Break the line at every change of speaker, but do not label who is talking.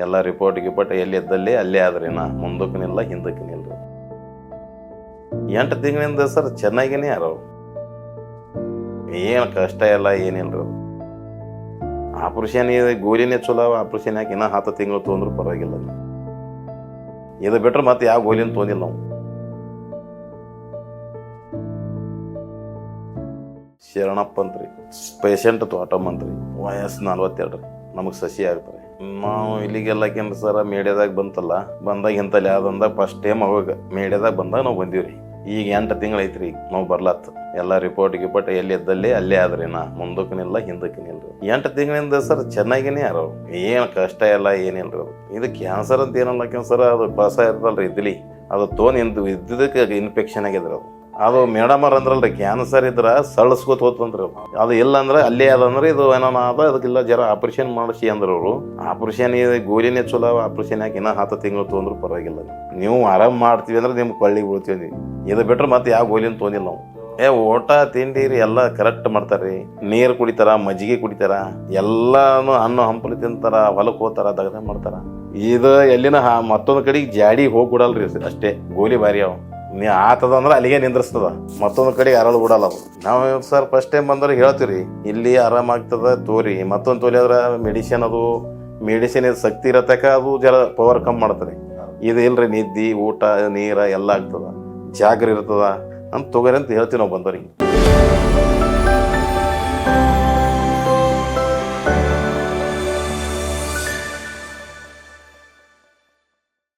ಎಲ್ಲ ರಿಪೋರ್ಟ್ ಗಿಪೋರ್ಟ್ ಎಲ್ಲಿ ಇದ್ದಲ್ಲಿ ಅಲ್ಲೇ ಆದ್ರಿ ನಾ ಮುಂದಕ್ಕೆ ನಿಲ್ಲ ಹಿಂದಕ್ಕೆ ನಿಲ್ರಿ 8 ತಿಂಗಳಿಂದ ಸರ್ ಚೆನ್ನಾಗಿನೇ ಯಾರು ಏನು ಕಷ್ಟ ಇಲ್ಲ ಏನಿಲ್ರಿ ಆಪರೇಷನ್ ಗೋಲಿನೇ ಚಲೋ ಆಪರೇಷನ್ ಯಾಕೆ ಇನ್ನೂ 10 ತಿಂಗಳು ತೊಂದ್ರೂ ಪರವಾಗಿಲ್ಲ ಇದು ಬಿಟ್ರೆ ಮತ್ತೆ ಯಾವ ಗೋಲಿನ ತೊಂದಿಲ್ಲ ನಾವು ಶರಣಪ್ಪ ಅಂತ್ರಿ ಪೇಷಂಟ್ ತೋಟಮಂತ್ರಿ ವಯಸ್ಸು 42 ರೀ ನಮಗೆ ಸಸಿ ಆಗ್ತಾರೆ ನಾವು ಇಲ್ಲಿಗೆಲ್ಲಕೇನ್ರಿ ಸರ್ ಮೀಡಿಯಾದಾಗ ಬಂದಾಗ ಇಂತಲ್ಲಿ ಯಾವ್ದಂದಾಗ ಫಸ್ಟ್ ಟೈಮ್ ಅವಾಗ ಮೀಡಿಯಾದಾಗ ಬಂದಾಗ ನಾವು ಬಂದೀವ್ರಿ ಈಗ 8 ತಿಂಗಳು ಐತ್ರಿ ಈಗ ನಾವು ಬರ್ಲಾತ್ ಎಲ್ಲ ರಿಪೋರ್ಟ್ ಗಿಪೋರ್ಟ್ ಎಲ್ಲಿ ಇದ್ದಲ್ಲಿ ಅಲ್ಲೇ ಆದ್ರಿ ನಾ ಮುಂದಕ್ಕೆ ನಿಲ್ಲ ಹಿಂದಕ್ಕೆ ನಿಲ್ರಿ 8 ತಿಂಗಳಿಂದ ಸರ್ ಚೆನ್ನಾಗಿನೇ ಯಾರು ಏನು ಕಷ್ಟ ಇಲ್ಲ ಏನಿಲ್ರಿ ಇದು ಕ್ಯಾನ್ಸರ್ ಅಂತ ಏನಲ್ಲ ಸರ್ ಅದು ಕಸ ಇರ್ತಲ್ರಿ ಇದ್ಲಿ ಅದು ಇದ್ದಕ್ಕೆ ಇನ್ಫೆಕ್ಷನ್ ಆಗಿದ್ರಿ ಅದು ಮೇಡಮ್ ಅವ್ರ ಅಂದ್ರಲ್ರಿ ಕ್ಯಾನ್ಸರ್ ಇದ್ರ ಸಳಸ್ಕೋತ ಹೋತಂದ್ರಿ ಅದು ಇಲ್ಲ ಅಂದ್ರೆ ಅಲ್ಲೇ ಅದಂದ್ರೆ ಇದು ಏನೋ ಅದಕ್ಕಿಲ್ಲ ಜರ ಆಪರೇಷನ್ ಮಾಡಿಸಿ ಅಂದ್ರ ಅವರು ಆಪರೇಷನ್ ಗೋಲಿನೇ ಚಲೋ ಆಪರೇಷನ್ ಯಾಕೆ ಇನ್ನೂ 10 ತಿಂಗಳು ತೊಂದ್ರೂ ಪರವಾಗಿಲ್ಲ ನೀವು ಆರಾಮ್ ಮಾಡ್ತೀವಿ ಅಂದ್ರೆ ನಿಮ್ಗೆ ಕೊಳ್ಳಿಗೆ ಬೀಳ್ತೀವಿ ಇದು ಬಿಟ್ರೆ ಮತ್ತೆ ಯಾವ ಗೋಲಿನ ತೊಂದಿಲ್ಲ ನಾವು ಊಟ ತಿಂಡಿ ರೀ ಎಲ್ಲ ಕರೆಕ್ಟ್ ಮಾಡ್ತಾರ್ರಿ ನೀರು ಕುಡಿತಾರ ಮಜ್ಜಿಗೆ ಕುಡಿತಾರ ಎಲ್ಲಾನು ಹಣ್ಣು ಹಂಪಲು ತಿಂತಾರ ಹೊಲಕ್ಕೆ ಹೋಗ್ತಾರ ದಗದ ಮಾಡ್ತಾರ ಇದು ಎಲ್ಲಿನ ಮತ್ತೊಂದು ಕಡೆಗೆ ಜಾಡಿ ಹೋಗಿ ಕೊಡಲ್ರಿ ಅಷ್ಟೇ ಗೋಲಿ ಬಾರಿ ಅವ ನೀ ಆತದ ಅಂದ್ರೆ ಅಲ್ಲಿಗೆ ನಿಂದ್ರಿಸ್ತದ ಮತ್ತೊಂದು ಕಡೆಗೆ ಅರಳು ಬಿಡಲ್ಲ ಅವು ನಾವು ಸರ್ ಫಸ್ಟ್ ಟೈಮ್ ಬಂದ್ರೆ ಹೇಳ್ತೀವಿ ಇಲ್ಲಿ ಆರಾಮಾಗ್ತದ ತೋರಿ ಮತ್ತೊಂದು ತೋಲಿ ಆದ್ರೆ ಮೆಡಿಸಿನ್ ಶಕ್ತಿ ಇರತಕ್ಕ ಅದು ಜರ ಪವರ್ ಕಮ್ಮಿ ಮಾಡ್ತಾರೆ ಇದು ಇಲ್ರಿ ನಿದ್ದಿ ಊಟ ನೀರ ಎಲ್ಲ ಆಗ್ತದ ಜಾಗ್ರ ಇರ್ತದ ಅಂತ ತೊಗೊರಿ ಅಂತ ಹೇಳ್ತೀವಿ ನಾವು ಬಂದವ್ರಿಗೆ